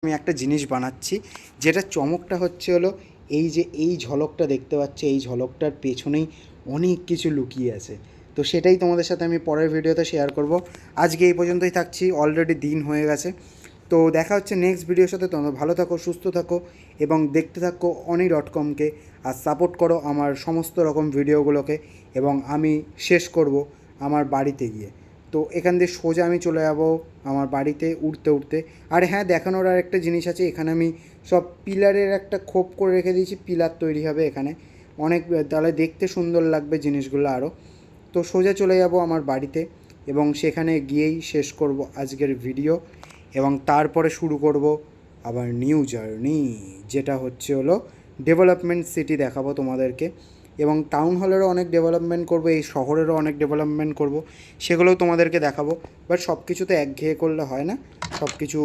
আমি একটা জিনিস বানাচ্ছি, যেটা চমকটা হচ্ছে হলো এই যে এই ঝলকটা দেখতে পাচ্ছ, এই ঝলকটার পেছনেই অনেক কিছু লুকিয়ে আছে। তো সেটাই তোমাদের সাথে আমি পরের ভিডিওতে শেয়ার করব। আজকে এই পর্যন্তই থাকছি, অলরেডি দিন হয়ে গেছে। তো দেখা হচ্ছে নেক্সট ভিডিওর সাথে। তোমরা ভালো থাকো, সুস্থ থাকো এবং দেখতে থাকো oni.com-কে, আর সাপোর্ট করো আমার সমস্ত রকম ভিডিওগুলোকে। এবং আমি শেষ করব আমার বাড়িতে গিয়ে। তো এখান দিয়ে সোজা আমি চলে যাব আমার বাড়িতে উঠতে উঠতে। আর হ্যাঁ, দেখানোর আর একটা জিনিস আছে, এখানে আমি সব পিলারের একটা খোপ করে রেখে দিয়েছি, পিলার তৈরি হবে এখানে অনেক, তাহলে দেখতে সুন্দর লাগবে জিনিসগুলো আরও। তো সোজা চলে যাব আমার বাড়িতে এবং সেখানে গিয়েই শেষ করব আজকের ভিডিও, এবং তারপরে শুরু করব আবার নিউ জার্নি, যেটা হচ্ছে হলো ডেভেলপমেন্ট সিটি দেখাবো তোমাদেরকে। এবং টাউন হলেরও অনেক ডেভেলপমেন্ট করব, এই শহরেরও অনেক ডেভেলপমেন্ট করব, সেগুলোও তোমাদেরকে দেখাবো। বাট সব কিছু তো একঘেয়ে করলে হয় না, সব কিছু